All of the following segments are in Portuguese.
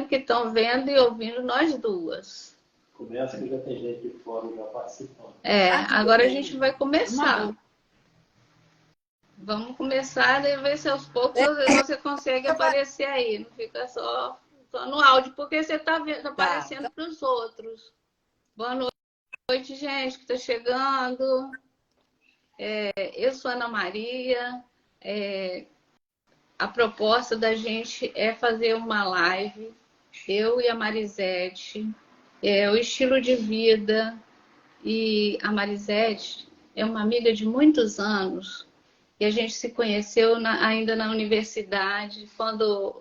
que estão vendo e ouvindo nós duas. Começa que já tem gente de fora já participando. Agora a gente vai começar. Vamos começar e ver se aos poucos você consegue aparecer aí. Não fica só no áudio, porque você está aparecendo para os outros. Boa noite, gente, que está chegando. Eu sou Ana Maria. A proposta da gente é fazer uma live, eu e a Marisete, o estilo de vida. E a Marisete é uma amiga de muitos anos. E a gente se conheceu ainda na universidade,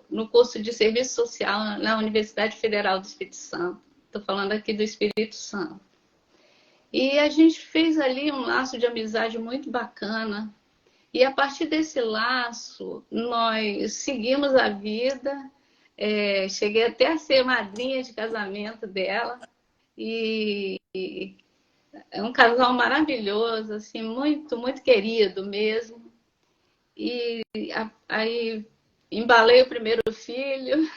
no curso de serviço social na Universidade Federal do Espírito Santo. Estou falando aqui do Espírito Santo. E a gente fez ali um laço de amizade muito bacana. E a partir desse laço, nós seguimos a vida. Cheguei até a ser madrinha de casamento dela. E é um casal maravilhoso, assim, muito, muito querido mesmo. E aí embalei o primeiro filho,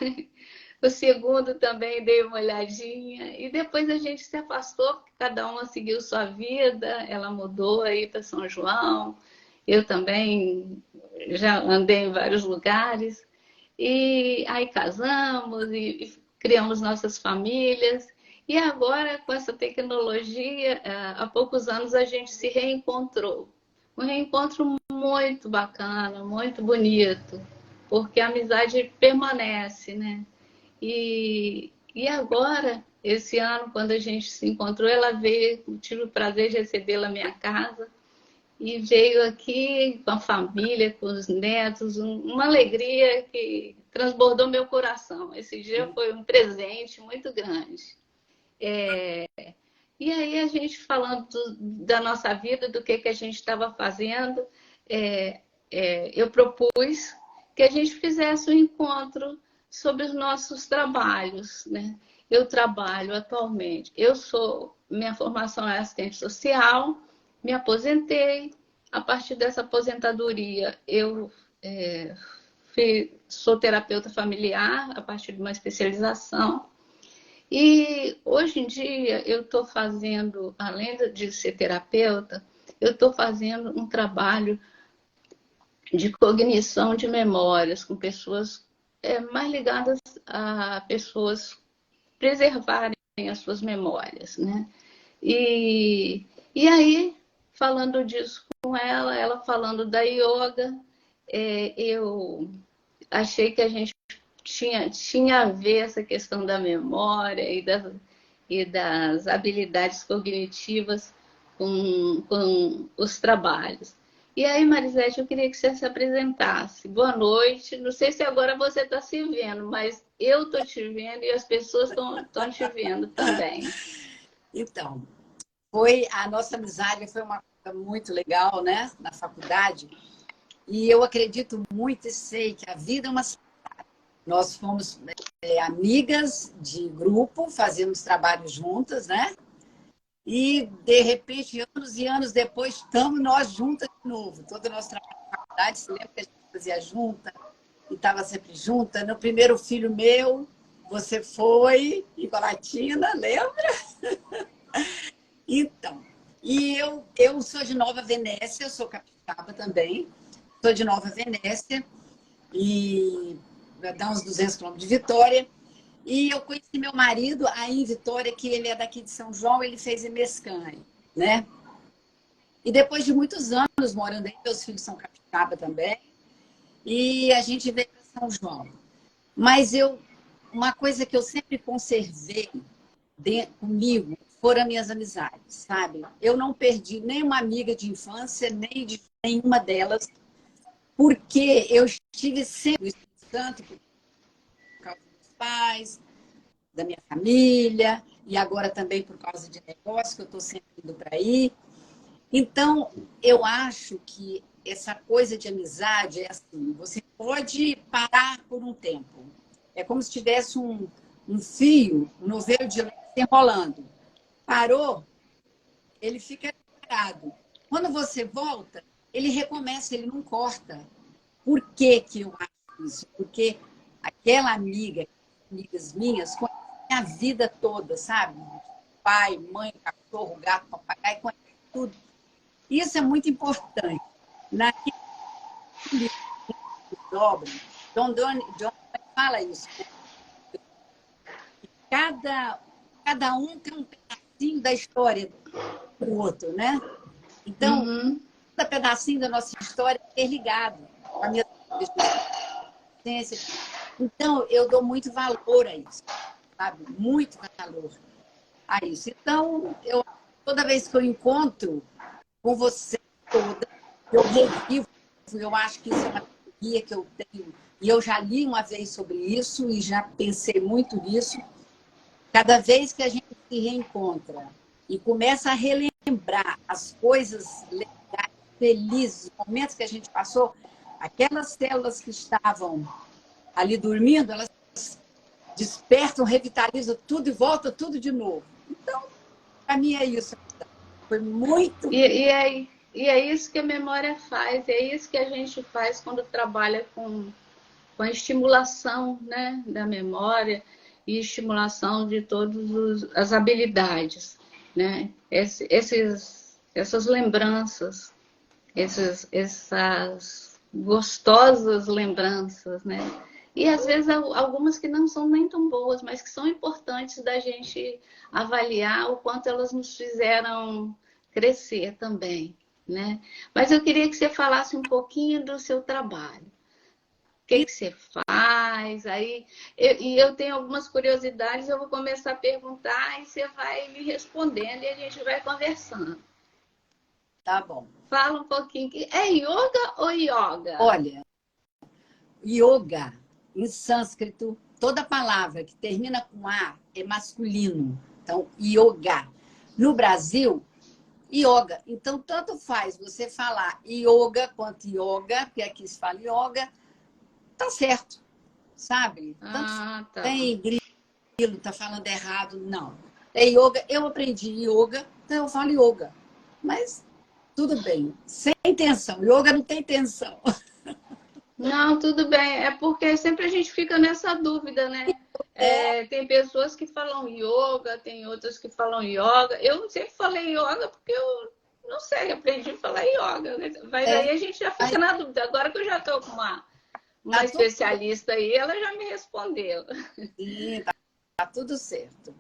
o segundo também dei uma olhadinha, e depois a gente se afastou, porque cada uma seguiu sua vida, ela mudou aí para São João, eu também já andei em vários lugares, e aí casamos e criamos nossas famílias, e agora com essa tecnologia, há poucos anos a gente se reencontrou. Um reencontro muito bacana, muito bonito, porque a amizade permanece, né? E agora, esse ano, quando a gente se encontrou, ela veio, tive o prazer de recebê-la na minha casa, e veio aqui com a família, com os netos, uma alegria que transbordou meu coração. Esse dia foi um presente muito grande. E aí a gente falando da nossa vida, do que a gente estava fazendo, eu propus que a gente fizesse um encontro sobre os nossos trabalhos, né? Eu trabalho atualmente, minha formação é assistente social, me aposentei, a partir dessa aposentadoria eu sou terapeuta familiar, a partir de uma especialização. E hoje em dia eu estou fazendo, além de ser terapeuta, eu estou fazendo um trabalho de cognição de memórias com pessoas mais ligadas a pessoas preservarem as suas memórias, né? E aí, falando disso com ela falando da yoga, eu achei que a gente tinha a ver essa questão da memória e das habilidades cognitivas com os trabalhos. E aí, Marisete, eu queria que você se apresentasse. Boa noite. Não sei se agora você está se vendo, mas eu estou te vendo e as pessoas estão te vendo também. Então, a nossa amizade foi uma coisa muito legal, né? Na faculdade. E eu acredito muito e sei que a vida é uma... Nós fomos amigas de grupo, fazíamos trabalho juntas, né? E, de repente, anos e anos depois, estamos nós juntas de novo. Todo o nosso trabalho na faculdade, se lembra que a gente fazia junta e estava sempre junta. No primeiro filho meu, você foi em Colatina, lembra? Então, e eu sou de Nova Venécia, eu sou capixaba também, sou de Nova Venécia, e dá uns 200 quilômetros de Vitória. E eu conheci meu marido aí em Vitória, que ele é daqui de São João, ele fez Emescane, né? E depois de muitos anos morando aí, meus filhos são capixaba também, e a gente veio para São João. Mas uma coisa que eu sempre conservei comigo foram minhas amizades, sabe? Eu não perdi nenhuma amiga de infância, nem de nenhuma delas, porque eu estive sempre tanto por causa dos pais, da minha família, e agora também por causa de negócio, que eu estou sempre indo para aí. Então, eu acho que essa coisa de amizade é assim, você pode parar por um tempo. É como se tivesse um fio, um novelo de leite enrolando. Parou, ele fica parado. Quando você volta, ele recomeça, ele não corta. Por que eu acho isso? Porque aquela amiga amigas minhas conhecem a vida toda, sabe? Pai, mãe, cachorro, gato, papagaio, conhecem tudo. Isso é muito importante. Naquele livro de obra, John fala isso. Cada um tem um pedacinho da história do outro, né? Então, cada pedacinho da nossa história é interligado com a minha existência. Então, eu dou muito valor a isso, sabe? Muito valor a isso. Então, toda vez que eu encontro com você toda, eu revivo, eu acho que isso é uma teoria que eu tenho, e eu já li uma vez sobre isso e já pensei muito nisso. Cada vez que a gente se reencontra e começa a relembrar as coisas legais, felizes, os momentos que a gente passou, aquelas células que estavam ali dormindo, elas despertam, revitalizam tudo e volta tudo de novo. Então, para mim é isso. Foi muito... E é isso que a memória faz, é isso que a gente faz quando trabalha com a estimulação, né, da memória e estimulação de todas as habilidades, né? Essas lembranças, essas gostosas lembranças, né? E às vezes algumas que não são nem tão boas, mas que são importantes da gente avaliar o quanto elas nos fizeram crescer também, né? Mas eu queria que você falasse um pouquinho do seu trabalho. O que você faz? Aí, eu tenho algumas curiosidades, eu vou começar a perguntar e você vai me respondendo e a gente vai conversando. Tá bom. Fala um pouquinho. É yoga ou yoga? Olha, yoga, em sânscrito, toda palavra que termina com A é masculino. Então, yoga. No Brasil, yoga. Então, tanto faz você falar yoga quanto yoga, porque aqui se fala yoga, tá certo, sabe? Tanto Tá. tem grilo, tá falando errado, não. É yoga, eu aprendi yoga, então eu falo yoga. Mas tudo bem, sem intenção. Yoga não tem intenção. Não, tudo bem. É porque sempre a gente fica nessa dúvida, né? Tem pessoas que falam yoga, tem outras que falam yoga. Eu sempre falei yoga porque eu não sei, aprendi a falar yoga. Né? Mas aí a gente já fica na dúvida. Agora que eu já estou com uma especialista aí, ela já me respondeu. Sim, tá tudo certo.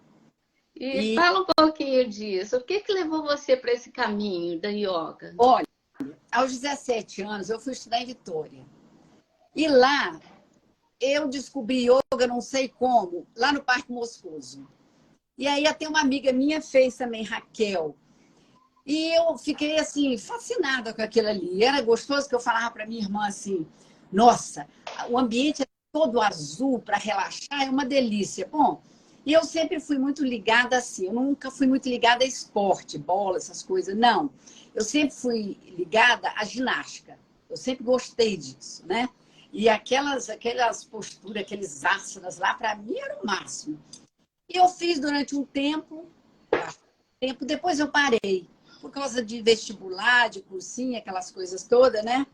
E fala um pouquinho disso. O que levou você para esse caminho da yoga? Olha, aos 17 anos eu fui estudar em Vitória. E lá eu descobri yoga, não sei como, lá no Parque Moscoso. E aí até uma amiga minha fez também, Raquel. E eu fiquei assim, fascinada com aquilo ali. Era gostoso que eu falava para minha irmã assim, nossa, o ambiente é todo azul para relaxar, é uma delícia. Bom, e eu sempre fui muito ligada assim, eu nunca fui muito ligada a esporte, bola, essas coisas, não. Eu sempre fui ligada à ginástica. Eu sempre gostei disso, né? E aquelas posturas, aqueles asanas lá, para mim era o máximo. E eu fiz durante um tempo, depois eu parei, por causa de vestibular, de cursinho, aquelas coisas todas, né?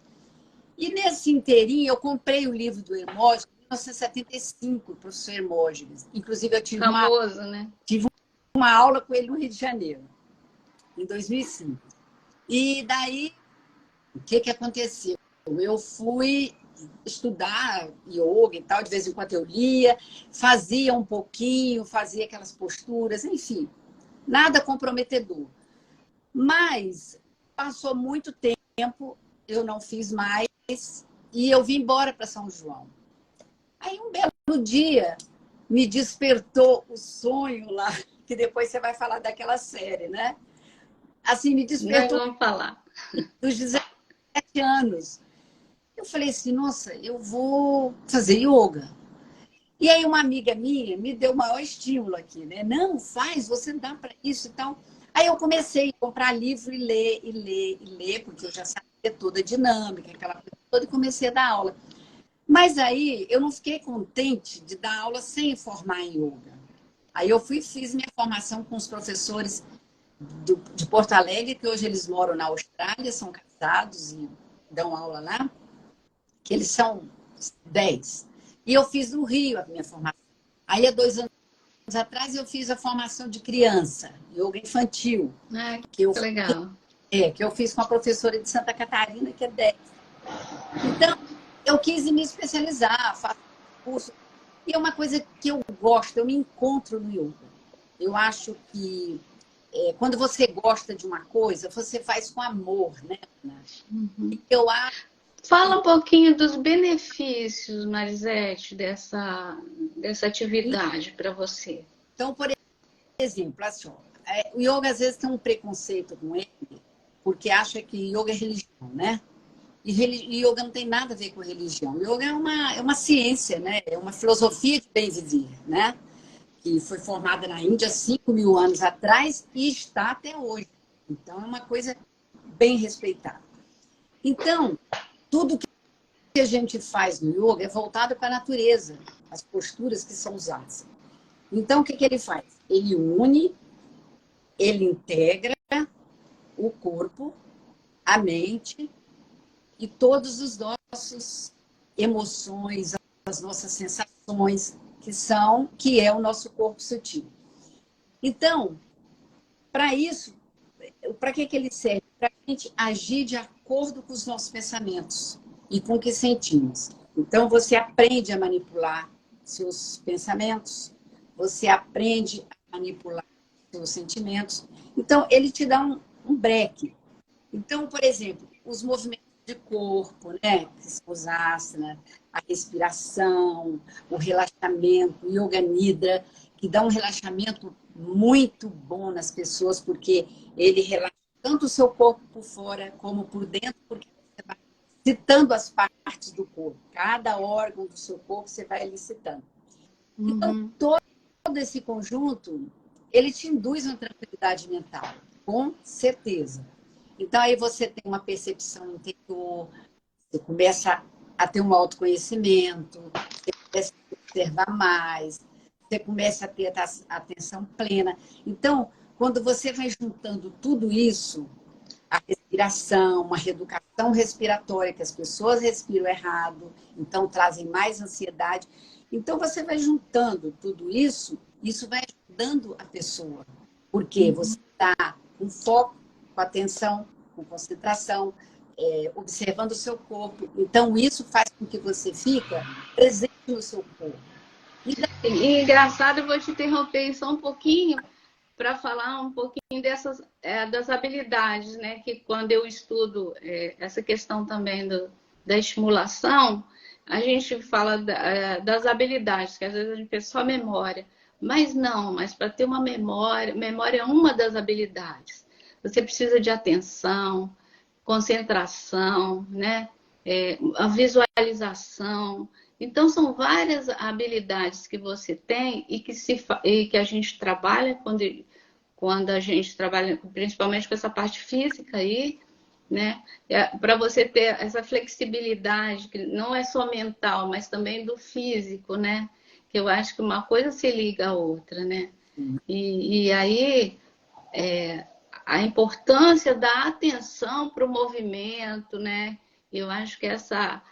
E nesse inteirinho eu comprei o livro do Hermógenes, em 1975, professor Hermógenes. Inclusive eu tive famoso, né? Tive uma aula com ele no Rio de Janeiro, em 2005. E daí, o que aconteceu? Eu fui estudar yoga e tal, de vez em quando eu lia, fazia um pouquinho, fazia aquelas posturas, enfim, nada comprometedor. Mas passou muito tempo, eu não fiz mais e eu vim embora para São João. Aí um belo dia me despertou o sonho lá, que depois você vai falar daquela série, né? Assim, me despertou. Nós vamos falar. Dos 17 anos. Eu falei assim, nossa, eu vou fazer yoga. E aí uma amiga minha me deu o maior estímulo aqui, né? Não, faz, você dá para isso e tal. Aí eu comecei a comprar livro e ler, porque eu já sabia toda a dinâmica, aquela coisa toda, e comecei a dar aula. Mas aí eu não fiquei contente de dar aula sem formar em yoga. Aí eu fiz minha formação com os professores de Porto Alegre, que hoje eles moram na Austrália, são casados e dão aula lá, que eles são 10. E eu fiz no Rio a minha formação. Aí, há 2 anos atrás, eu fiz a formação de criança, yoga infantil, Ah, que eu, que legal. que eu fiz com a professora de Santa Catarina, que é 10. Então, eu quis me especializar, faço curso. E é uma coisa que eu gosto, eu me encontro no yoga. Eu acho que quando você gosta de uma coisa, você faz com amor, né, Ana? Uhum. Eu acho. Fala um pouquinho dos benefícios, Marisete, dessa atividade para você. Então, por exemplo, assim, ó, o yoga às vezes tem um preconceito com ele, porque acha que yoga é religião, né? E yoga não tem nada a ver com religião. Yoga é uma ciência, né? É uma filosofia de bem viver, né? Que foi formada na Índia 5.000 anos atrás e está até hoje. Então, é uma coisa bem respeitada. Então, tudo que a gente faz no yoga é voltado para a natureza, as posturas que são usadas. Então, o que ele faz? Ele une, ele integra o corpo, a mente e todos os nossos emoções, as nossas sensações, que é o nosso corpo sutil. Então, para isso, para que ele serve? Para a gente agir de acordo com os nossos pensamentos e com o que sentimos. Então, você aprende a manipular seus pensamentos, você aprende a manipular seus sentimentos. Então, ele te dá um break. Então, por exemplo, os movimentos de corpo, né? Que são os asanas, a respiração, o relaxamento, o yoga nidra, que dá um relaxamento muito bom nas pessoas, porque ele relaxa tanto o seu corpo por fora como por dentro, porque você vai citando as partes do corpo. Cada órgão do seu corpo você vai ali citando. Então, todo esse conjunto, ele te induz uma tranquilidade mental, com certeza. Então, aí você tem uma percepção interior, você começa a ter um autoconhecimento, você começa a observar mais, você começa a ter a atenção plena. Então, quando você vai juntando tudo isso, a respiração, uma reeducação respiratória, que as pessoas respiram errado, então trazem mais ansiedade. Então, você vai juntando tudo isso vai ajudando a pessoa, porque você está com foco, com atenção, com concentração, observando o seu corpo. Então, isso faz com que você fica presente no seu corpo. E engraçado, eu vou te interromper só um pouquinho para falar um pouquinho dessas das habilidades, né? Que quando eu estudo essa questão também da estimulação, a gente fala das habilidades, que às vezes a gente pensa só memória. Mas não, mas para ter uma memória é uma das habilidades. Você precisa de atenção, concentração, né? A visualização. Então, são várias habilidades que você tem e que a gente trabalha quando a gente trabalha, principalmente com essa parte física aí, né? Para você ter essa flexibilidade, que não é só mental, mas também do físico, né? Que eu acho que uma coisa se liga à outra, né? E aí, a importância da atenção para o movimento, né? Eu acho que essa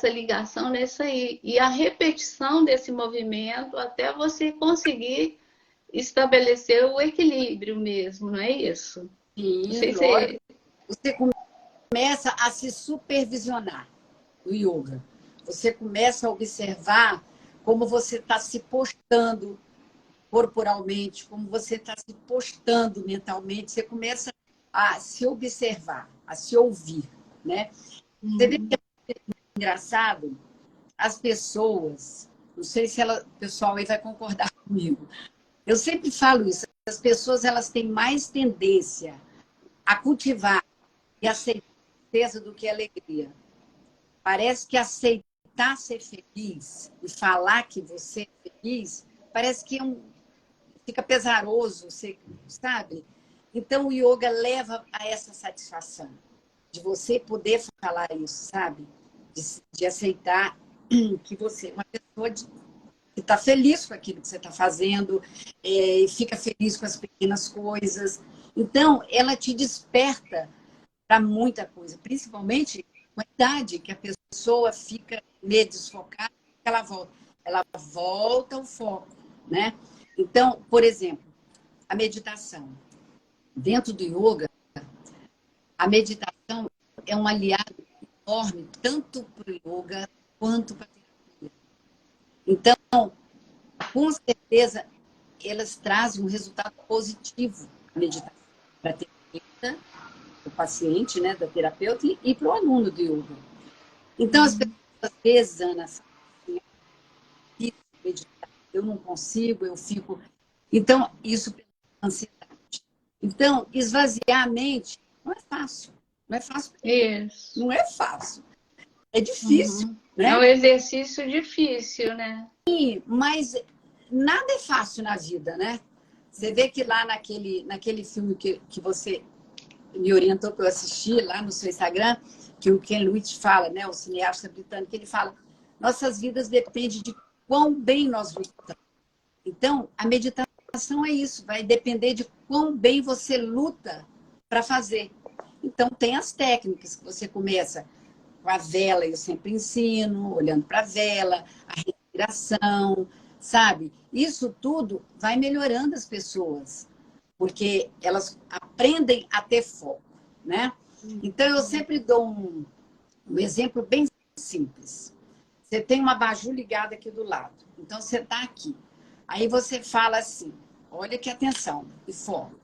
ligação nessa aí. E a repetição desse movimento até você conseguir estabelecer o equilíbrio mesmo, não é isso? Sim, Não sei lógico. se... Você começa a se supervisionar no yoga. Você começa a observar como você está se postando corporalmente, como você está se postando mentalmente. Você começa a se observar, a se ouvir, né? Você vê que é engraçado, as pessoas, não sei se o pessoal aí vai concordar comigo, eu sempre falo isso, as pessoas elas têm mais tendência a cultivar e aceitar tristeza do que alegria. Parece que aceitar ser feliz e falar que você é feliz, parece que fica pesaroso, você, sabe? Então, o yoga leva a essa satisfação de você poder falar isso, sabe? De aceitar que você é uma pessoa que está feliz com aquilo que você está fazendo, e fica feliz com as pequenas coisas. Então, ela te desperta para muita coisa, principalmente com a idade, que a pessoa fica meio desfocada, ela volta ao foco. né? Então, por exemplo, a meditação. Dentro do yoga, a meditação é um aliado enorme, tanto para o yoga quanto para a terapia. Então, com certeza, elas trazem um resultado positivo à meditação para a terapeuta, o paciente, né, da terapeuta, e para o aluno do yoga. Então, as pessoas, às vezes, Ana, falam assim, meditar, eu não consigo, eu fico... Então, isso pela ansiedade. Então, esvaziar a mente não é fácil. Não é fácil. Isso. Não é fácil. É difícil, né? É um exercício difícil, né? Mas nada é fácil na vida, né? Você vê que lá naquele filme que você me orientou para eu assistir, lá no seu Instagram, que o Ken Loach fala, né, o cineasta britânico, ele fala, nossas vidas dependem de quão bem nós lutamos. Então, a meditação é isso, vai depender de quão bem você luta para fazer. Então, tem as técnicas que você começa com a vela, eu sempre ensino, olhando para a vela, a respiração, sabe? Isso tudo vai melhorando as pessoas, porque elas aprendem a ter foco, né? Então, eu sempre dou um exemplo bem simples. Você tem uma abajur ligada aqui do lado. Então, você está aqui. Aí você fala assim, olha que atenção, e foco.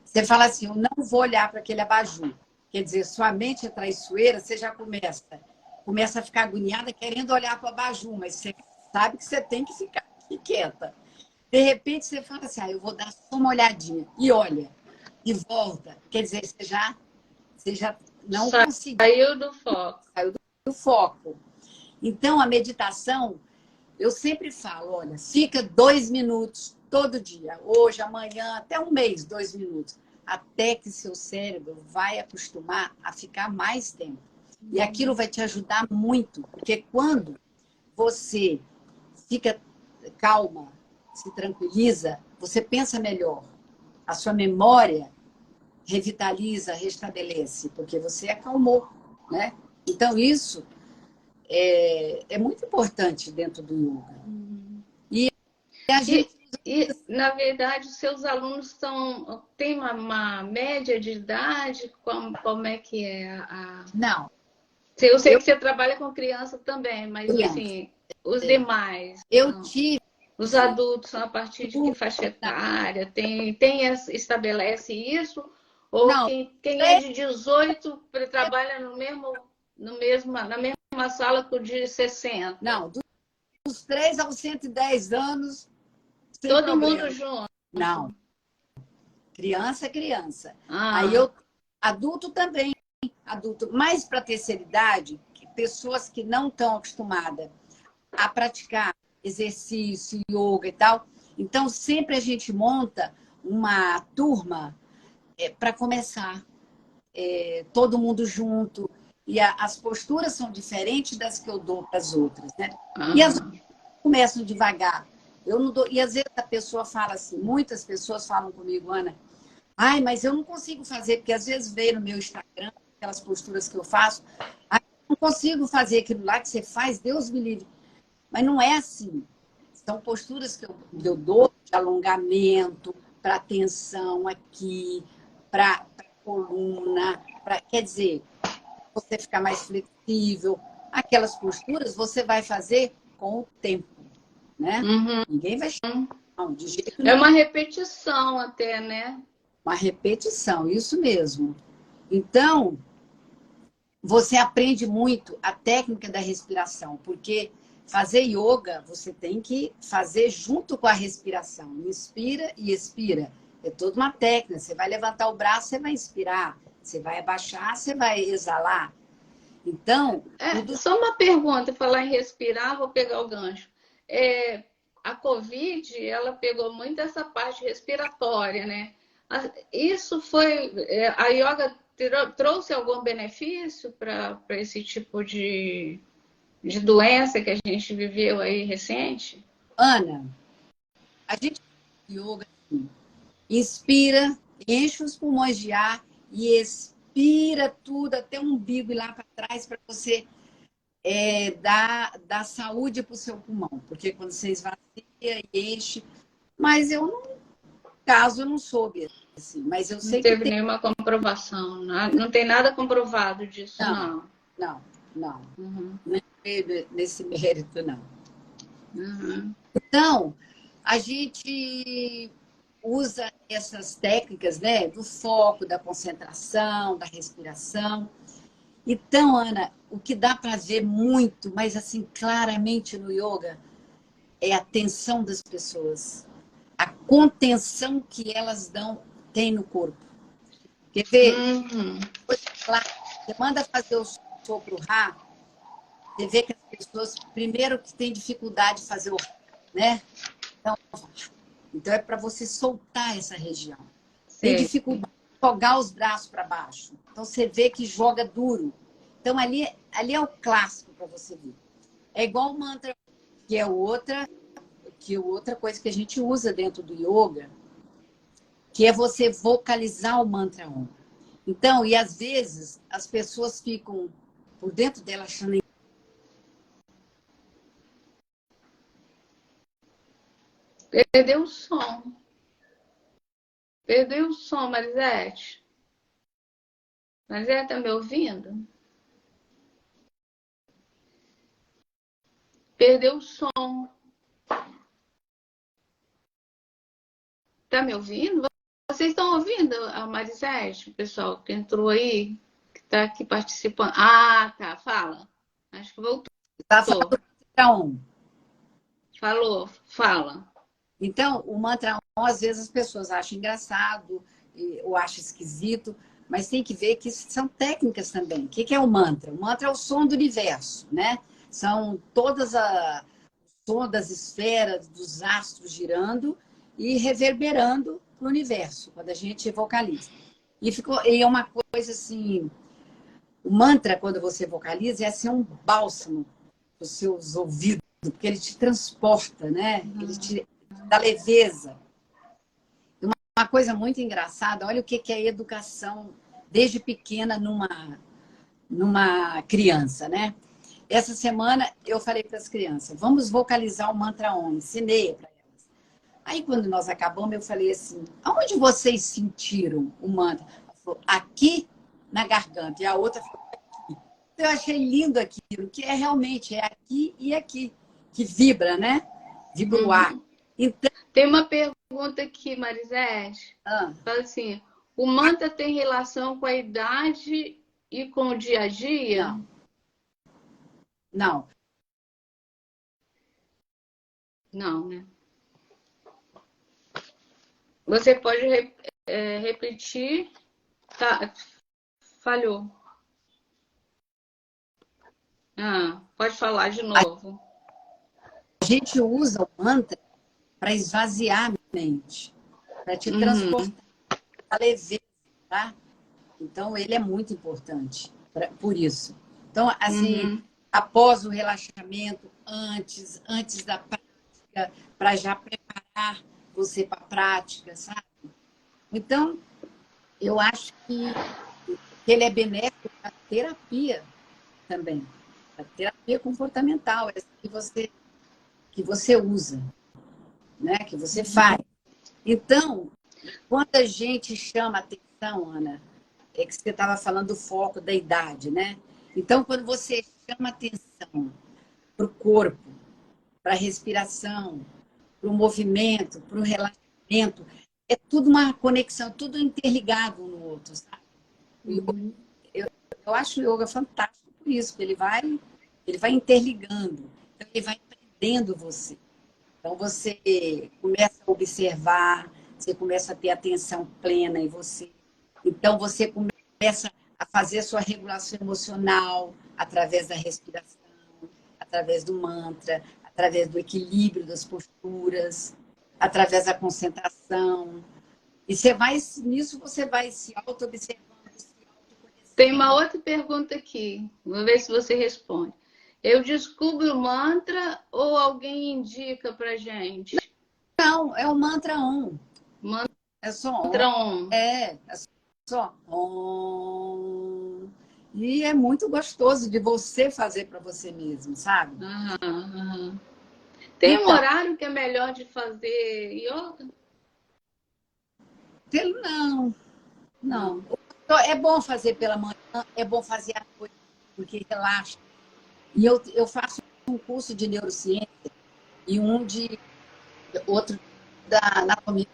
Você fala assim, eu não vou olhar para aquele abajur. Quer dizer, sua mente é traiçoeira, você já começa a ficar agoniada querendo olhar para o abajur, mas você sabe que você tem que ficar aqui quieta. De repente, você fala assim, eu vou dar só uma olhadinha. E olha, e volta. Quer dizer, você já não conseguiu. Saiu do foco. Saiu do foco. Então, a meditação, eu sempre falo, olha, fica 2 minutos todo dia. Hoje, amanhã, até um mês, 2 minutos. Até que seu cérebro vai acostumar a ficar mais tempo. E aquilo vai te ajudar muito. Porque quando você fica calma, se tranquiliza, você pensa melhor. A sua memória revitaliza, restabelece, porque você acalmou, né? Então, isso é muito importante dentro do yoga. E a gente... na verdade, os seus alunos têm uma média de idade? Como é que é? Não. Eu sei que você trabalha com criança também, mas assim, os demais. Os adultos são a partir de que faixa etária? Estabelece isso? Ou não, quem é de 18 trabalha na mesma sala que o de 60? Não, dos 3 aos 110 anos, todo problema. Mundo junto? Não. Criança é criança. Ah. Aí adulto também. Adulto, mais para a terceira idade, pessoas que não estão acostumadas a praticar exercício, yoga e tal. Então, sempre a gente monta uma turma para começar. Todo mundo junto. E as posturas são diferentes das que eu dou para as outras, né? E as outras começam devagar. Eu não dou... E às vezes a pessoa fala assim, muitas pessoas falam comigo, Ana, mas eu não consigo fazer, porque às vezes veio no meu Instagram, aquelas posturas que eu faço, eu não consigo fazer aquilo lá que você faz, Deus me livre. Mas não é assim. São posturas que eu dou de alongamento, para atenção aqui, para coluna, quer dizer, você ficar mais flexível. Aquelas posturas você vai fazer com o tempo, né? Ninguém vai chamar, não, de jeito nenhum. É uma repetição até, né? Uma repetição, isso mesmo. Então, você aprende muito a técnica da respiração, porque fazer yoga, você tem que fazer junto com a respiração. Inspira e expira. É toda uma técnica. Você vai levantar o braço, você vai inspirar. Você vai abaixar, você vai exalar. Então... Só uma pergunta, falar em respirar, vou pegar o gancho. A Covid, ela pegou muito essa parte respiratória, né? Isso foi... A yoga trouxe algum benefício para esse tipo de doença que a gente viveu aí recente? Ana, a gente yoga assim, inspira, enche os pulmões de ar e expira tudo até o umbigo e lá para trás para você dar saúde para o seu pulmão. Porque quando você esvazia e enche, Mas eu não, caso eu não soube, assim, mas eu sei Não que teve tem. nenhuma comprovação, não tem nada comprovado disso, Não, não. não, não. Uhum, Não entrei nesse mérito, não. uhum. Então, a gente usa essas técnicas, né, do foco, da concentração, da respiração. Então, Ana, o que dá para ver muito, mas assim, claramente no yoga, é a atenção das pessoas, a contenção que elas têm no corpo. Quer ver? Uhum. Lá, você manda fazer o sopro Rá, você vê que as pessoas, primeiro que têm dificuldade de fazer o Rá, né? Então é para você soltar essa região. Tem Sei. dificuldade de jogar os braços para baixo. Então você vê que joga duro. Então ali é o clássico para você ver. É igual o mantra, que é outra coisa que a gente usa dentro do yoga, que é você vocalizar o mantra Om. Então, e às vezes as pessoas ficam por dentro dela achando. Perdeu o som. Perdeu o som, Marisete. Marisete, tá me ouvindo? Perdeu o som. Tá me ouvindo? Vocês estão ouvindo a Marisete, o pessoal que entrou aí, que está aqui participando? Ah, tá. Fala. Acho que voltou. Está falando do mantra Om. Falou, fala. Então, o mantra Om, às vezes as pessoas acham engraçado ou acham esquisito, mas tem que ver que são técnicas também. O que é o mantra? O mantra é o som do universo, né? São todas o som das esferas, dos astros girando e reverberando para o universo, quando a gente vocaliza. E é uma coisa assim, o mantra, quando você vocaliza, é assim um bálsamo para os seus ouvidos, porque ele te transporta, né? Ele te dá leveza. Uma coisa muito engraçada, olha o que é educação desde pequena numa criança, né? Essa semana eu falei para as crianças, vamos vocalizar o mantra Om, ensinei para elas. Aí quando nós acabamos, eu falei assim, aonde vocês sentiram o mantra? Ela falou, aqui na garganta. E a outra falou, aqui. Eu achei lindo aquilo, que é realmente é aqui e aqui, que vibra, né? Vibra o ar. Então, Tem uma pergunta aqui, Marisete. Fala assim, o mantra tem relação com a idade e com o dia a dia? não, não. Não, né? Você pode repetir. Tá, falhou. Pode falar de novo. A gente usa o mantra para esvaziar a mente, para te transportar a leveza, tá? Então, ele é muito importante por isso. Então, assim, após o relaxamento, antes da prática, para já preparar você para a prática, sabe? Então, eu acho que ele é benéfico para a terapia também, a terapia comportamental, essa que você usa, né? Que você faz. Então, quando a gente chama atenção, Ana, é que você estava falando do foco da idade, né? Então, quando você chama atenção para o corpo, para a respiração, para o movimento, para o relaxamento, é tudo uma conexão, tudo interligado um no outro, sabe? Eu acho o yoga fantástico por isso, que ele vai interligando, então ele vai prendendo você. Então, você começa a observar, você começa a ter atenção plena em você. Então, você começa a fazer a sua regulação emocional através da respiração, através do mantra, através do equilíbrio das posturas, através da concentração. E nisso você vai se auto-observando, se Tem uma autoconhecendo. outra pergunta aqui. Vou ver se você responde. Eu descubro o mantra ou alguém indica pra gente? Não, é o mantra Om. É só Om. Mantra on. É só Om. E é muito gostoso de você fazer para você mesmo, sabe? Tem um Então, horário que é melhor de fazer yoga? não, Não. não. É bom fazer pela manhã, é bom fazer à noite, porque relaxa. E eu faço um curso de neurociência e outro da anatomia.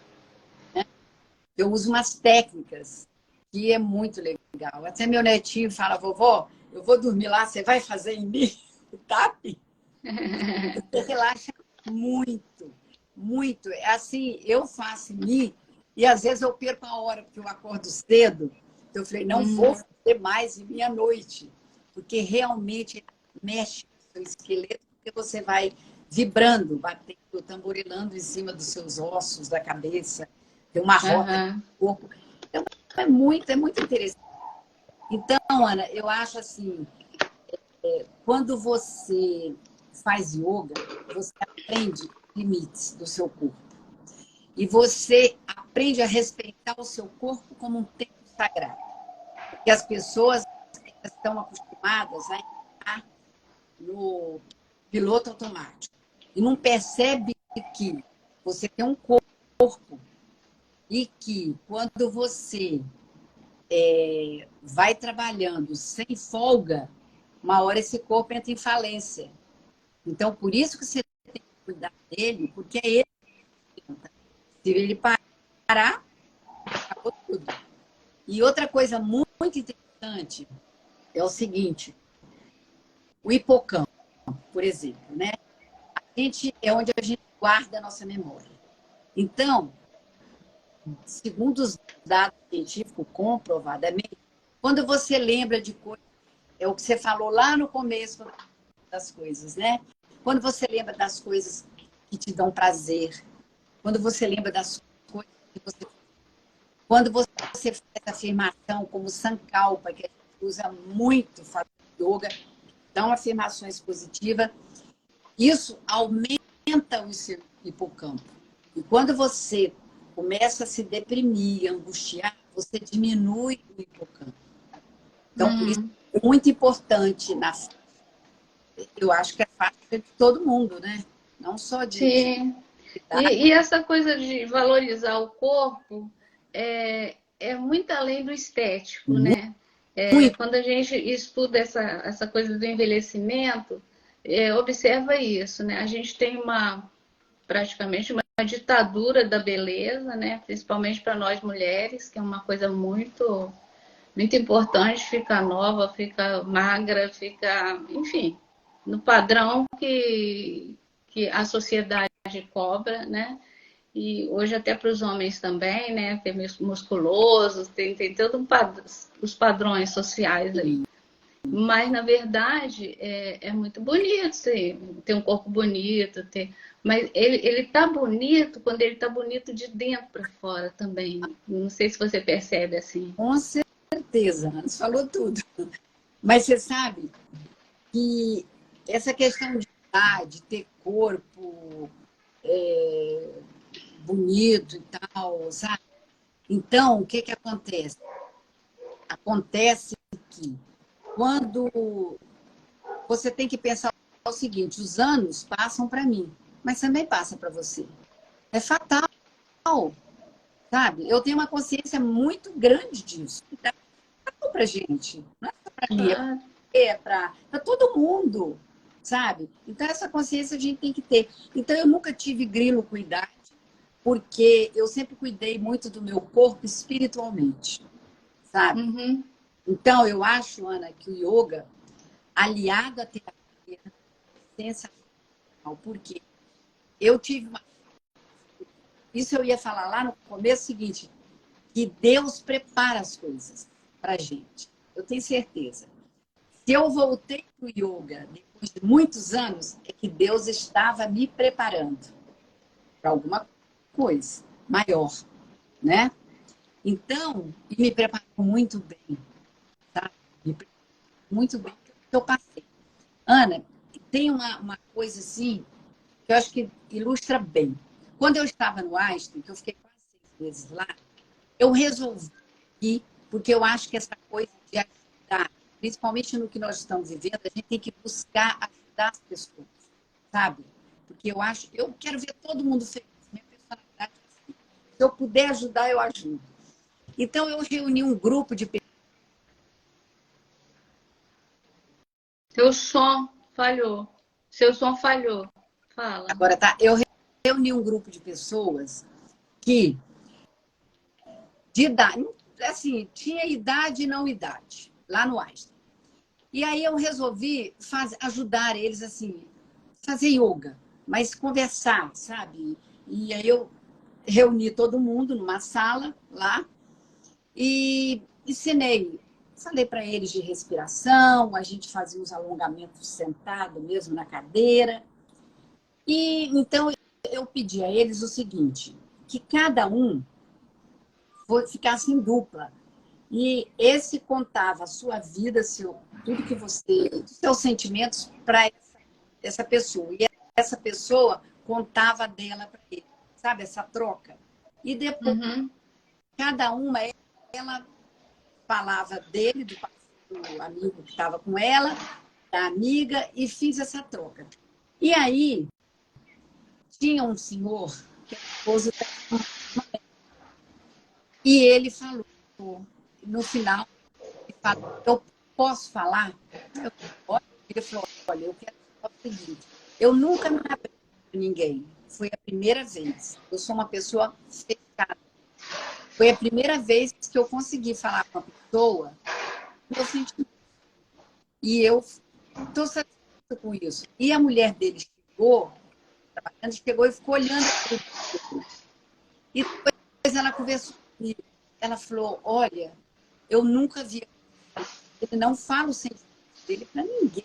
Eu uso umas técnicas que é muito legal. Até meu netinho fala, vovó, eu vou dormir lá, você vai fazer em mim? TAP? Você relaxa muito, muito. É assim, eu faço em mim e às vezes eu perco a hora, porque eu acordo cedo. Então eu falei, não vou fazer mais em minha noite, porque realmente mexe com o seu esqueleto, porque você vai vibrando, batendo, tamborilando em cima dos seus ossos, da cabeça, tem uma rota no corpo. Então é muito interessante. Então, Ana, eu acho assim, quando você faz yoga, você aprende limites do seu corpo. E você aprende a respeitar o seu corpo como um templo sagrado. Porque as pessoas estão acostumadas a entrar no piloto automático. E não percebe que você tem um corpo e que quando você vai trabalhando sem folga, uma hora esse corpo entra em falência. Então, por isso que você tem que cuidar dele, porque é ele que entra. Se ele parar, acabou tudo. E outra coisa muito interessante é o seguinte, o hipocampo, por exemplo, né? A gente é onde a gente guarda a nossa memória. Então, segundo os dados científicos, comprovadamente, quando você lembra de coisas, é o que você falou lá no começo das coisas, né? Quando você lembra das coisas que te dão prazer, quando você lembra das coisas que você... Quando você faz afirmação, como Sankalpa, que a gente usa muito faz yoga, dão afirmações positivas, isso aumenta o seu hipocampo. E quando você começa a se deprimir, angustiar, você diminui o hipocampo. Então, por isso, é muito importante eu acho que é fácil de todo mundo, né? Não só de Sim. E essa coisa de valorizar o corpo é muito além do estético, né? muito. Quando a gente estuda essa coisa do envelhecimento, observa isso, né? A gente tem praticamente uma ditadura da beleza, né? Principalmente para nós mulheres, que é uma coisa muito, muito importante ficar nova, ficar magra, ficar, enfim, no padrão que a sociedade cobra, né? E hoje até para os homens também, né? Ter musculosos, tem todo os padrões sociais aí. Mas, na verdade, é muito bonito ter um corpo bonito, mas ele tá bonito quando ele tá bonito de dentro para fora também. Não sei se você percebe assim. Com certeza, Ana, você falou tudo. Mas você sabe que essa questão de ter corpo bonito e tal, sabe? Então, o que que acontece? Acontece que quando você tem que pensar o seguinte, os anos passam para mim, mas também passa para você. É fatal, sabe? Eu tenho uma consciência muito grande disso. Então, é para gente, não é só para mim, é para todo mundo, sabe? Então, essa consciência a gente tem que ter. Então, eu nunca tive grilo com idade, porque eu sempre cuidei muito do meu corpo espiritualmente, sabe? Uhum. Então, eu acho, Ana, que o yoga, aliado à terapia, é sensacional, porque eu tive uma... Isso eu ia falar lá no começo, o seguinte, que Deus prepara as coisas para a gente. Eu tenho certeza. Se eu voltei para o yoga depois de muitos anos, é que Deus estava me preparando para alguma coisa maior, né? Então, e me preparou muito bem, tá? Me preparou muito bem que eu passei. Ana, tem uma coisa assim que eu acho que ilustra bem. Quando eu estava no Einstein, que eu fiquei quase 6 meses lá, eu resolvi ir, porque eu acho que essa coisa de ajudar, principalmente no que nós estamos vivendo, a gente tem que buscar ajudar as pessoas, sabe? porque eu quero ver todo mundo feliz. Minha personalidade é assim. Se eu puder ajudar, eu ajudo. Então, eu reuni um grupo de pessoas. Seu som falhou. Seu som falhou. Fala. Agora, tá? Eu reuni um grupo de pessoas que, de idade, assim, tinha idade e não idade, lá no Einstein. E aí eu resolvi ajudar eles, assim, fazer yoga, mas conversar, sabe? E aí eu reuni todo mundo numa sala lá e ensinei. Falei para eles de respiração, a gente fazia uns alongamentos sentado mesmo na cadeira. E então eu pedi a eles o seguinte, que cada um ficasse em dupla. E esse contava a sua vida, tudo que você, os seus sentimentos para essa pessoa. E essa pessoa contava dela para ele, sabe? Essa troca. E depois, cada uma, ela falava dele, do amigo que estava com ela, da amiga, e fiz essa troca. E aí, tinha um senhor, que é esposo da mãe, e ele falou, no final, ele falou, eu posso falar? Ele falou, olha, eu quero falar o seguinte, eu nunca me abri para ninguém, foi a primeira vez, eu sou uma pessoa fechada, foi a primeira vez que eu consegui falar com a pessoa, meu sentimento, e eu estou satisfeita com isso. E a mulher dele chegou e ficou olhando para ele. E depois ela conversou comigo. Ela falou, olha, eu nunca vi ele não fala o sentimento dele para ninguém.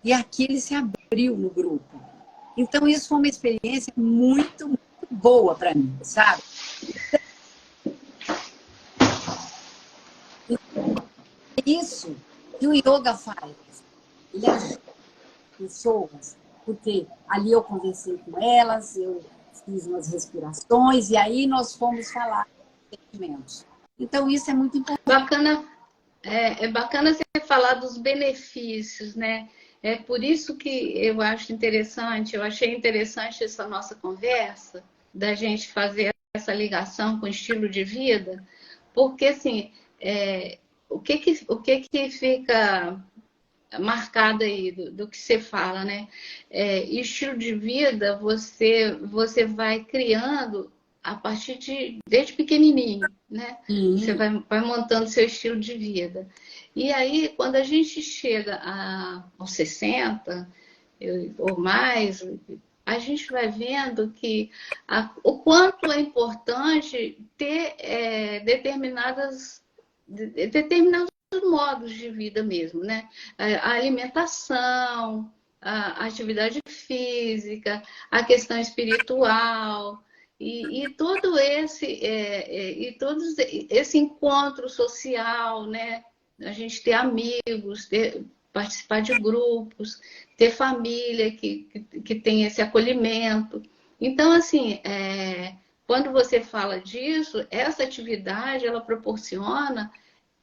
E aqui ele se abriu no grupo. Então, isso foi uma experiência muito, muito boa para mim, sabe? Isso que o yoga faz. Ele ajuda as pessoas, porque ali eu conversei com elas, eu fiz umas respirações, e aí nós fomos falar de sentimentos. Então, isso é muito importante. Bacana, é bacana você falar dos benefícios, né? É por isso que eu acho interessante, eu achei interessante essa nossa conversa, da gente fazer essa ligação com o estilo de vida, porque, assim, o que fica marcado aí do que você fala, né? Estilo de vida você vai criando a partir desde pequenininho, né? Você vai montando seu estilo de vida. E aí, quando a gente chega aos 60 ou mais, a gente vai vendo que o quanto é importante ter determinados modos de vida mesmo, né? A alimentação, a atividade física, a questão espiritual e todo esse encontro social, né? A gente ter amigos, participar de grupos, ter família que tem esse acolhimento. Então, assim, quando você fala disso, essa atividade ela proporciona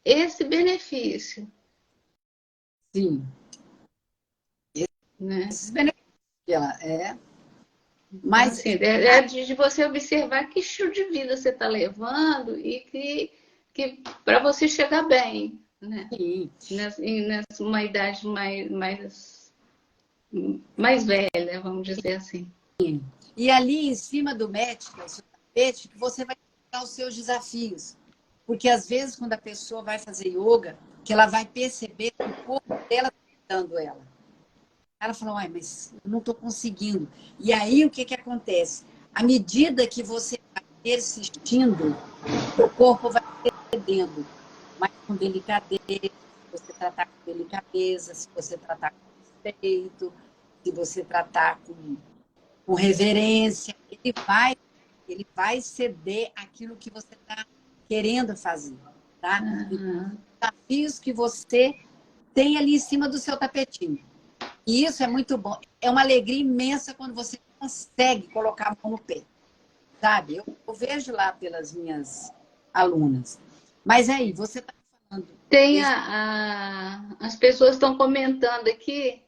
esse benefício. Sim. Né? Esses benefícios ela Mas assim, de você observar que estilo de vida você está levando e que para você chegar bem, né? Numa idade mais velha, vamos dizer assim. E ali em cima do mat, que é o seu tapete, que você vai colocar os seus desafios. Porque às vezes, quando a pessoa vai fazer yoga, que ela vai perceber que o corpo dela está dando ela. Ela falou, mas eu não estou conseguindo. E aí, o que acontece? À medida que você vai persistindo, o corpo vai cedendo. Mas com delicadeza, se você tratar com delicadeza, se você tratar com respeito, se você tratar com reverência, ele vai ceder aquilo que você está querendo fazer. Tá? Os desafios que você tem ali em cima do seu tapetinho. E isso é muito bom. É uma alegria imensa quando você consegue colocar a mão no pé. Sabe? Eu vejo lá pelas minhas alunas. Mas aí, você está falando... As pessoas estão comentando aqui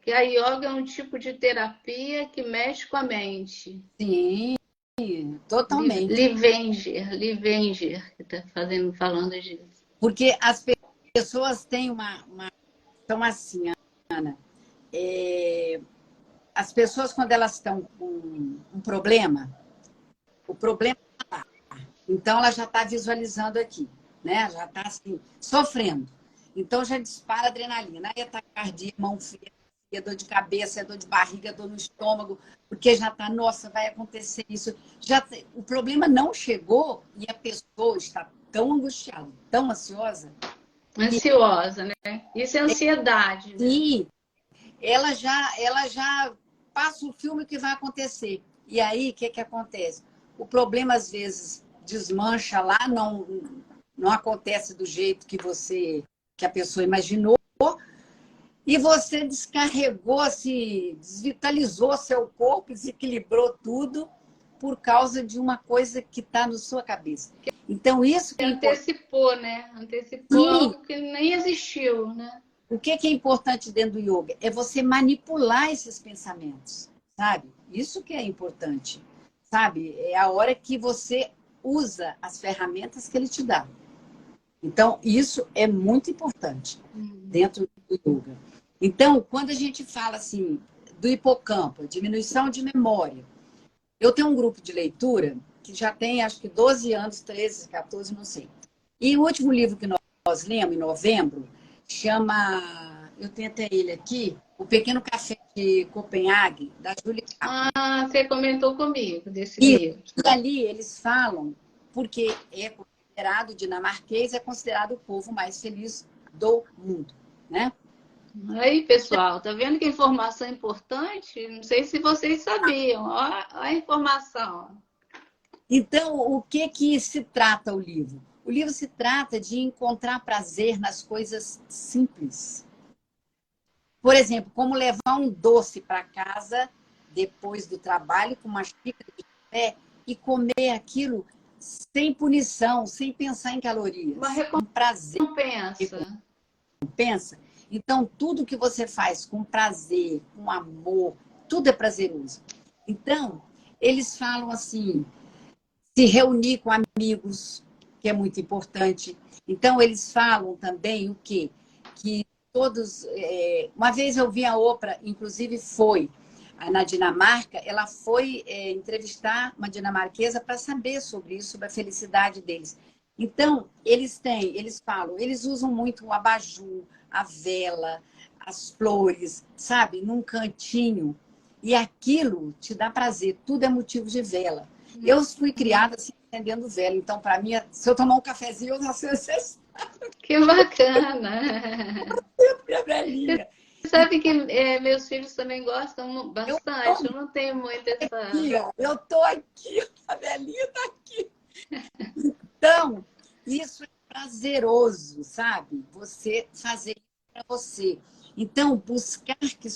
que a yoga é um tipo de terapia que mexe com a mente. Sim, totalmente. Livenger, que está falando disso. Porque as pessoas têm Então, assim, Ana, as pessoas, quando elas estão com um problema, o problema está lá. Então, ela já está visualizando aqui, né? Já está, assim, sofrendo. Então, já dispara adrenalina. Aí, taquicardia, mão fria, dor de cabeça, dor de barriga, dor no estômago, porque já está, nossa, vai acontecer isso. O problema não chegou e a pessoa está tão angustiada, tão ansiosa. Ansiosa, né? Isso é ansiedade. Sim, ela já passa o filme que vai acontecer. E aí, o que acontece? O problema, às vezes, desmancha lá, não acontece do jeito que a pessoa imaginou, e você descarregou, se desvitalizou seu corpo, desequilibrou tudo por causa de uma coisa que está na sua cabeça. Então, isso que antecipou, né? Antecipou algo que nem existiu, né? O que é importante dentro do yoga? É você manipular esses pensamentos, sabe? Isso que é importante, sabe? É a hora que você usa as ferramentas que ele te dá. Então, isso é muito importante dentro do yoga. Então, quando a gente fala assim do hipocampo, diminuição de memória, eu tenho um grupo de leitura que já tem, acho que 12 anos, 13, 14, não sei. E o último livro que nós lemos, em novembro, chama, eu tenho até ele aqui, O Pequeno Café de Copenhague, da Julia Cameron. Ah, você comentou comigo desse livro. E ali eles falam, porque é considerado dinamarquês, é considerado o povo mais feliz do mundo, né? Aí, pessoal, tá vendo que informação é importante? Não sei se vocês sabiam. Olha a informação. Então, o que se trata o livro? O livro se trata de encontrar prazer nas coisas simples. Por exemplo, como levar um doce para casa depois do trabalho com uma xícara de café e comer aquilo sem punição, sem pensar em calorias. Uma recompensa. Então, tudo que você faz com prazer, com amor, tudo é prazeroso. Então, eles falam assim, se reunir com amigos, que é muito importante. Então, eles falam também o quê? Que todos... uma vez eu vi a Oprah, inclusive foi na Dinamarca, ela foi entrevistar uma dinamarquesa para saber sobre isso, sobre a felicidade deles. Então, eles falam, eles usam muito o abajur, a vela, as flores, sabe? Num cantinho. E aquilo te dá prazer, tudo é motivo de vela. Eu fui criada assim, acendendo vela. Então, para mim, se eu tomar um cafezinho, eu já sei se... Que bacana! Minha velhinha. Você sabe que meus filhos também gostam bastante. Eu não tenho muito essa... Aqui, ó, eu tô aqui, a velhinha tá aqui. Então, isso é prazeroso, sabe? Você fazer isso para você. Então, buscar que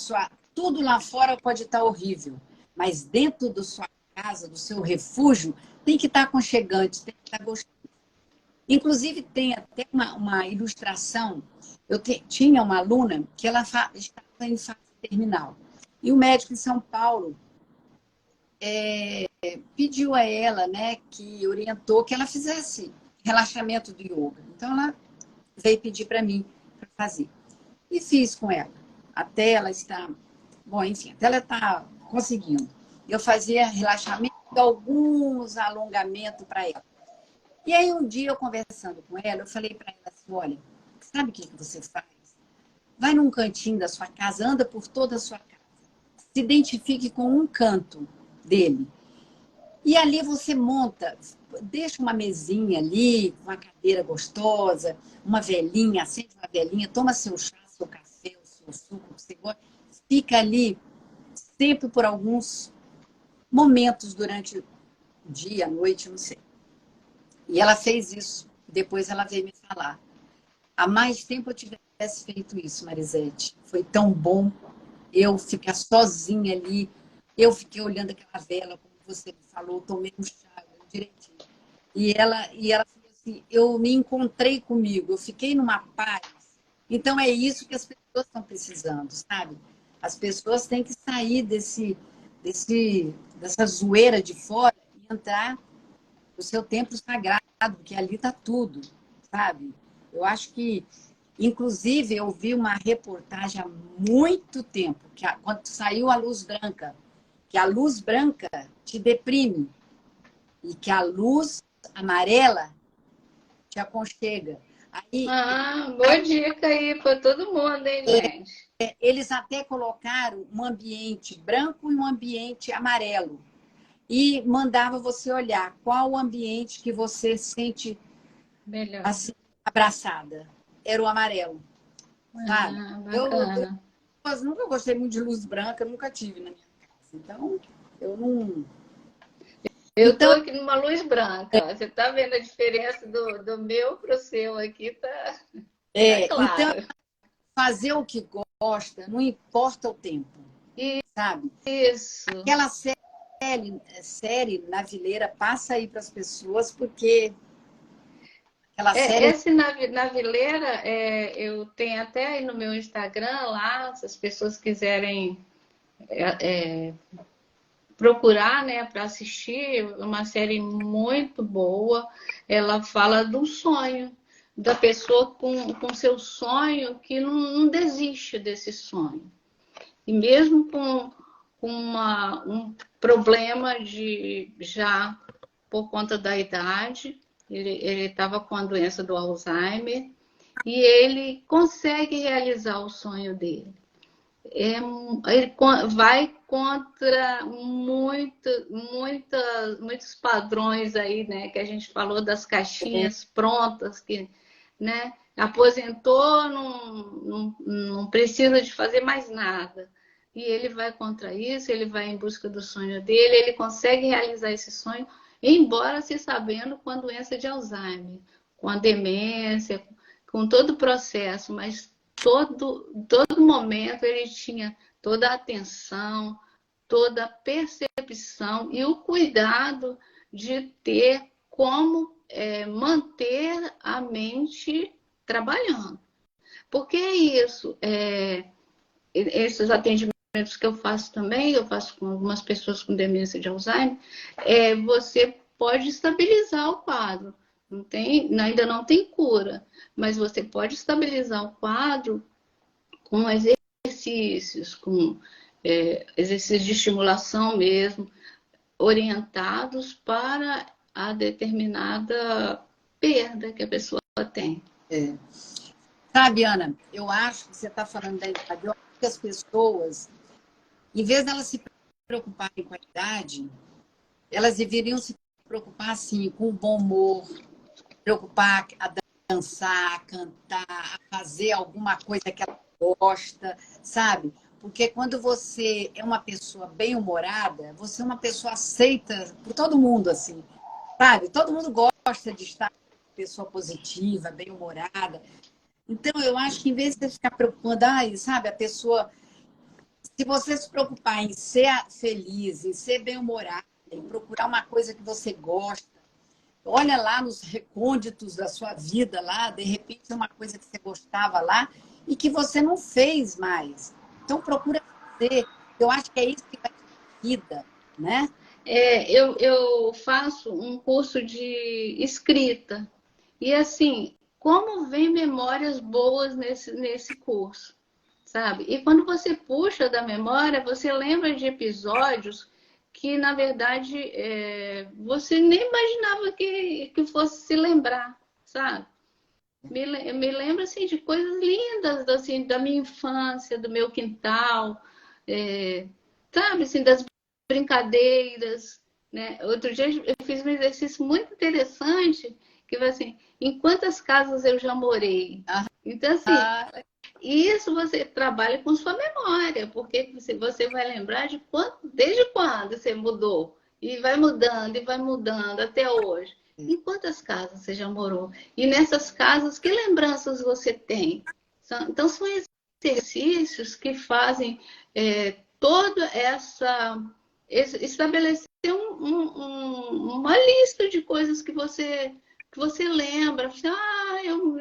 tudo lá fora pode estar horrível, mas dentro da sua casa, do seu refúgio, tem que estar aconchegante, tem que estar gostoso. Inclusive, tem até uma ilustração. Eu tinha uma aluna que ela estava em fase terminal. E o médico em São Paulo pediu a ela, né, que orientou que ela fizesse relaxamento do yoga. Então, ela veio pedir para mim para fazer. E fiz com ela. Até ela está... Bom, enfim, até ela está conseguindo. Eu fazia relaxamento, alguns alongamentos para ela. E aí, um dia, eu conversando com ela, eu falei para ela assim, olha, sabe o que você faz? Vai num cantinho da sua casa, anda por toda a sua casa. Se identifique com um canto dele. E ali você monta, deixa uma mesinha ali, uma cadeira gostosa, uma velinha, acende uma velinha, toma seu chá, seu café, o seu suco, que você gosta. Fica ali sempre por alguns momentos durante o dia, a noite, não sei. E ela fez isso. Depois ela veio me falar. Há mais tempo eu tivesse feito isso, Marisete. Foi tão bom eu ficar sozinha ali. Eu fiquei olhando aquela vela, como você me falou, tomei um chá direitinho. E ela falou assim, eu me encontrei comigo, eu fiquei numa paz. Então é isso que as pessoas estão precisando, sabe? As pessoas têm que sair dessa zoeira de fora e entrar no seu templo sagrado, porque ali está tudo, sabe? Eu acho que, inclusive, eu vi uma reportagem há muito tempo, quando saiu a luz branca, que a luz branca te deprime e que a luz amarela te aconchega. Aí, Boa dica aí para todo mundo, hein, gente? eles até colocaram um ambiente branco e um ambiente amarelo. E mandava você olhar qual o ambiente que você sente Melhor. assim, abraçada. Era o amarelo, sabe? Bacana. Eu nunca gostei muito de luz branca, nunca tive na minha casa. Então, eu não... Eu Então, estou aqui numa luz branca. Você está vendo a diferença do meu para o seu aqui? Tá então, claro. fazer o que gosta, não importa o tempo, sabe? Isso. Aquela série Navileira passa aí para as pessoas, porque aquela série... Esse Navileira, eu tenho até aí no meu Instagram lá, se as pessoas quiserem procurar, né, para assistir, uma série muito boa. Ela fala do sonho, da pessoa com seu sonho que não desiste desse sonho. E mesmo com um problema de já por conta da idade, ele estava com a doença do Alzheimer e ele consegue realizar o sonho dele. Ele vai contra muitos padrões aí, né? Que a gente falou das caixinhas prontas, que, né? Aposentou, não precisa de fazer mais nada. E ele vai contra isso, ele vai em busca do sonho dele, ele consegue realizar esse sonho, embora se sabendo com a doença de Alzheimer, com a demência, com todo o processo, mas todo momento ele tinha toda a atenção, toda a percepção e o cuidado de ter como manter a mente trabalhando. Porque é isso, esses atendimentos que eu faço também, eu faço com algumas pessoas com demência de Alzheimer, você pode estabilizar o quadro. Ainda não tem cura, mas você pode estabilizar o quadro com exercícios, com exercícios de estimulação mesmo, orientados para a determinada perda que a pessoa tem. Sabe, Ana, eu acho que você está falando da idade. Eu acho que as pessoas, em vez delas se preocuparem com a idade, elas deveriam se preocupar, assim, com o bom humor, preocupar a dançar, a cantar, a fazer alguma coisa que ela gosta, sabe? Porque quando você é uma pessoa bem-humorada, você é uma pessoa aceita por todo mundo, assim, sabe? Todo mundo gosta de estar com uma pessoa positiva, bem-humorada. Então, eu acho que em vez de você ficar preocupando, sabe, a pessoa... Se você se preocupar em ser feliz, em ser bem-humorada, em procurar uma coisa que você gosta, olha lá nos recônditos da sua vida lá, de repente é uma coisa que você gostava lá e que você não fez mais. Então, procura fazer. Eu acho que é isso que vai ter vida, né? Eu faço um curso de escrita. E assim, como vem memórias boas nesse curso, sabe? E quando você puxa da memória, você lembra de episódios que, na verdade, você nem imaginava que fosse se lembrar, sabe? Me lembro, assim, de coisas lindas, assim, da minha infância, do meu quintal, sabe, assim, das brincadeiras, né? Outro dia eu fiz um exercício muito interessante, que foi assim, em quantas casas eu já morei? Então, assim, isso você trabalha com sua memória, porque você vai lembrar desde quando você mudou, e vai mudando até hoje. Em quantas casas você já morou? E nessas casas, que lembranças você tem? Então, são exercícios que fazem toda essa... estabelecer uma lista de coisas que você que você lembra, assim,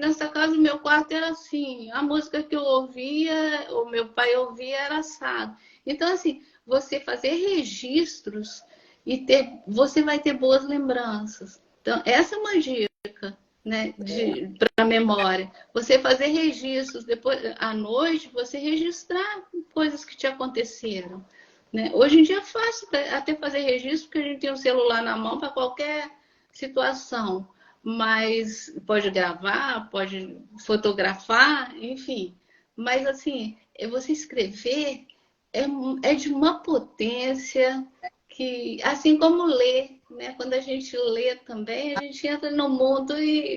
nessa casa o meu quarto era assim, a música que eu ouvia, o meu pai ouvia era assado. Então, assim, você fazer registros e você vai ter boas lembranças. Então, essa é uma dica, né, para a memória. Você fazer registros, depois, à noite, você registrar coisas que te aconteceram. Né? Hoje em dia é fácil até fazer registro, porque a gente tem um celular na mão para qualquer situação. Mas pode gravar, pode fotografar, enfim. Mas, assim, você escrever é de uma potência que, assim como ler, né? Quando a gente lê também, a gente entra no mundo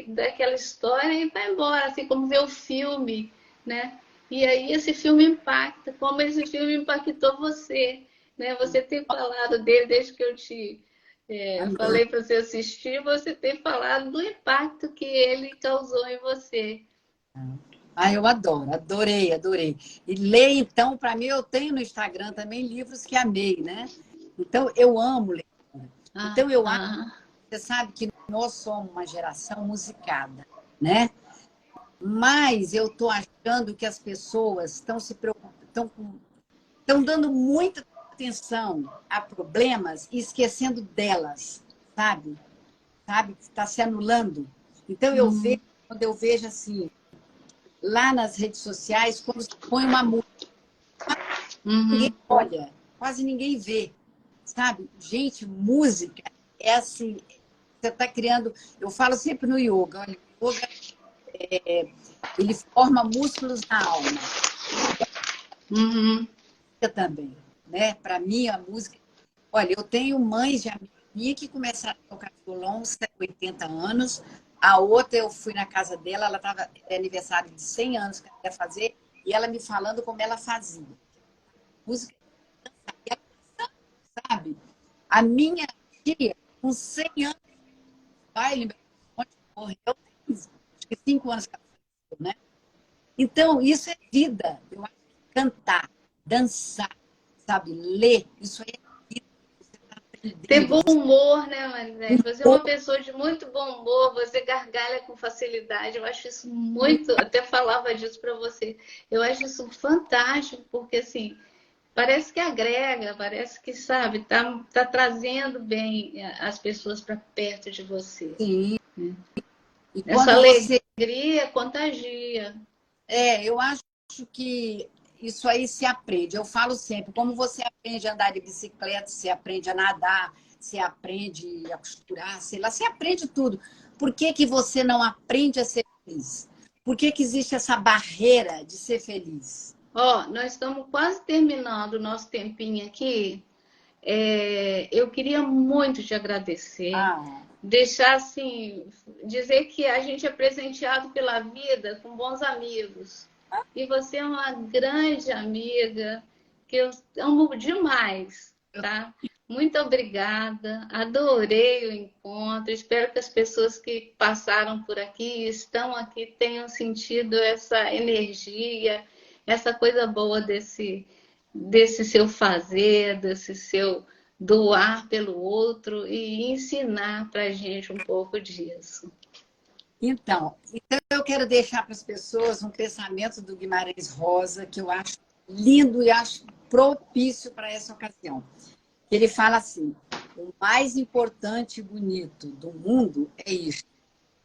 daquela história e vai embora, assim como ver o filme, né? E aí esse filme impacta, como esse filme impactou você, né? Você tem falado dele desde que eu falei para você assistir, você tem falado do impacto que ele causou em você. Eu adoro, adorei, adorei. E ler, então, para mim, eu tenho no Instagram também livros que amei, né? Então, eu amo ler. Então, eu acho, você sabe que nós somos uma geração musicada, né? Mas eu estou achando que as pessoas estão se preocupando, estão dando muita atenção a problemas e esquecendo delas, sabe? Sabe? Está se anulando. Então, quando eu vejo assim, lá nas redes sociais, quando se põe uma música, ninguém olha, quase ninguém vê, sabe? Gente, música é assim, você está criando... Eu falo sempre no yoga, olha, o yoga, ele forma músculos na alma. Também, né? Para mim, a música... Olha, eu tenho mães de amiga minha que começaram a tocar violão aos 80 anos. A outra, eu fui na casa dela, ela estava aniversário de 100 anos que ela ia fazer, e ela me falando como ela fazia. Música, sabe? A minha tia, com 100 anos, baile, morreu, acho que 5 anos que ela faleceu, né? Então, isso é vida. Eu acho que cantar, dançar, sabe? Ler, isso aí é ter bom humor, né, Marinete? Você é uma pessoa de muito bom humor, você gargalha com facilidade. Eu acho isso muito. Até falava disso para você. Eu acho isso fantástico, porque assim, parece que agrega, parece que, sabe, tá trazendo bem as pessoas para perto de você. Sim. E essa quando você... alegria contagia. Eu acho que isso aí se aprende. Eu falo sempre, como você aprende a andar de bicicleta, você aprende a nadar, você aprende a costurar, sei lá, você aprende tudo. Por que que você não aprende a ser feliz? Por que que existe essa barreira de ser feliz? Nós estamos quase terminando o nosso tempinho aqui. Eu queria muito te agradecer. Deixar assim, dizer que a gente é presenteado pela vida com bons amigos. E você é uma grande amiga, que eu amo demais, tá? Muito obrigada, adorei o encontro. Espero que as pessoas que passaram por aqui, estão aqui, tenham sentido essa energia, essa coisa boa desse seu fazer, desse seu doar pelo outro e ensinar para a gente um pouco disso. Então, eu quero deixar para as pessoas um pensamento do Guimarães Rosa, que eu acho lindo e acho propício para essa ocasião. Ele fala assim: o mais importante e bonito do mundo é isto,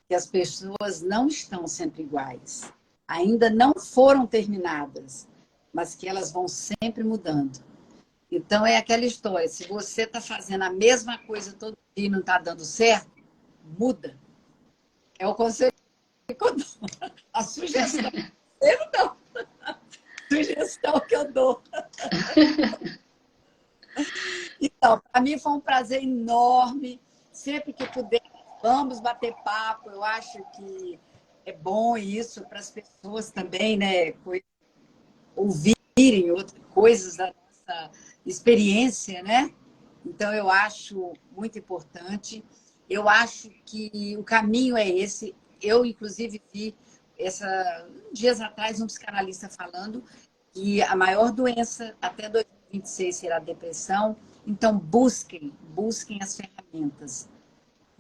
que as pessoas não estão sempre iguais, ainda não foram terminadas, mas que elas vão sempre mudando. Então, é aquela história, se você está fazendo a mesma coisa todo dia e não está dando certo, muda. É o conselho que eu dou. A sugestão. Eu não. Sugestão que eu dou. Então, para mim foi um prazer enorme. Sempre que puder, vamos bater papo. Eu acho que é bom isso para as pessoas também, né? Ouvirem outras coisas da nossa experiência, né? Então, eu acho muito importante. Eu acho que o caminho é esse. Eu, inclusive, vi dias atrás um psicanalista falando que a maior doença até 2026 será a depressão. Então, busquem as ferramentas.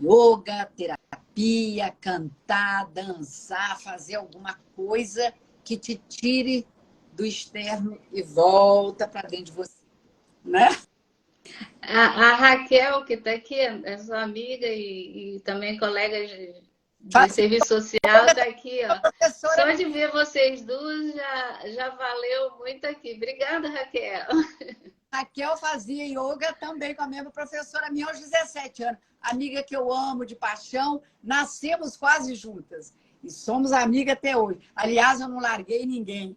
yoga, terapia, cantar, dançar, fazer alguma coisa que te tire do externo e volta para dentro de você, né? A Raquel, que está aqui, é sua amiga e também colega de serviço social, está aqui, ó. Só de ver vocês duas já valeu muito aqui. Obrigada, Raquel. Raquel fazia yoga também com a mesma professora minha aos 17 anos. Amiga que eu amo de paixão, nascemos quase juntas. E somos amigas até hoje. Aliás, eu não larguei ninguém.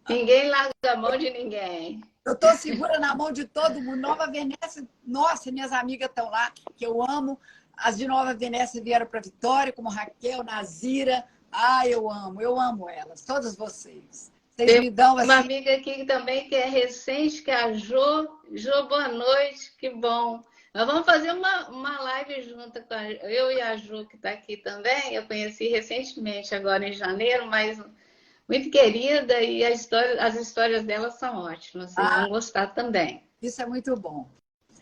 Ninguém larga a mão de ninguém. Eu estou segura na mão de todo mundo. Nova Venécia, nossa, minhas amigas estão lá, que eu amo. As de Nova Venécia vieram para Vitória, como Raquel, Nazira. Ah, eu amo elas, todas vocês. Vocês me dão assim... Uma amiga aqui também que é recente, que é a Jo. Jo, boa noite, que bom. Nós vamos fazer uma live junto com eu e a Jo, que está aqui também. Eu conheci recentemente, agora em janeiro, mas muito querida e as histórias dela são ótimas. Vocês vão gostar também. Isso é muito bom.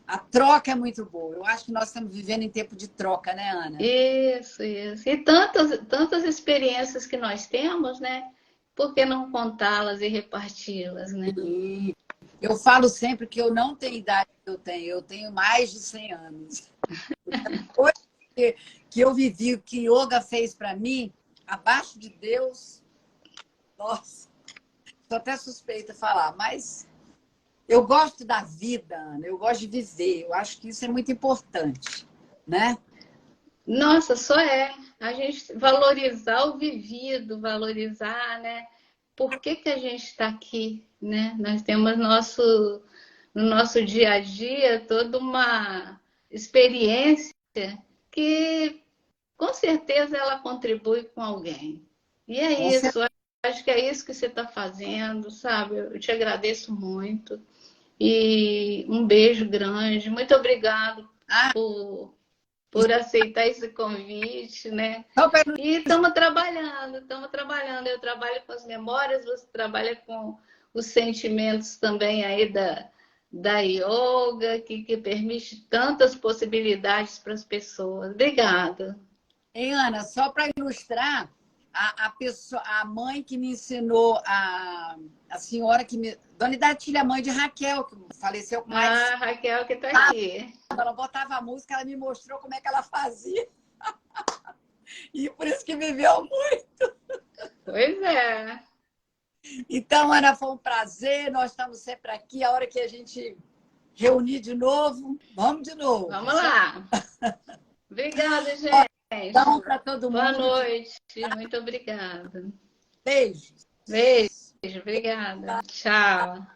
A troca é muito boa. Eu acho que nós estamos vivendo em tempo de troca, né, Ana? Isso. E tantas experiências que nós temos, né? Por que não contá-las e reparti-las, né? Eu falo sempre que eu não tenho a idade que eu tenho mais de 100 anos. Depois que eu vivi o que yoga fez para mim, abaixo de Deus, nossa, estou até suspeita de falar, mas eu gosto da vida, Ana, eu gosto de viver, eu acho que isso é muito importante, né? Nossa, só é a gente valorizar o vivido, valorizar, né? Por que a gente está aqui, né? Nós temos no nosso dia a dia toda uma experiência que com certeza ela contribui com alguém. E é isso, acho que é isso que você está fazendo, sabe? Eu te agradeço muito. E um beijo grande. Muito obrigado por aceitar esse convite, né? E estamos trabalhando. Eu trabalho com as memórias, você trabalha com os sentimentos também aí da yoga, que permite tantas possibilidades para as pessoas. Obrigada. Hein, Ana, só para ilustrar, a mãe que me ensinou, a senhora que me... Dona Idatilha, mãe de Raquel, que faleceu com mais... Ah, Raquel que está aqui. Ela botava a música, ela me mostrou como é que ela fazia. E por isso que viveu muito. Pois é. Então, Ana, foi um prazer. Nós estamos sempre aqui. A hora que a gente reunir de novo, vamos de novo. Vamos lá. Obrigada, gente. Então, para todo mundo. Boa noite. Muito obrigada. Beijo. Beijo. Obrigada. Tchau.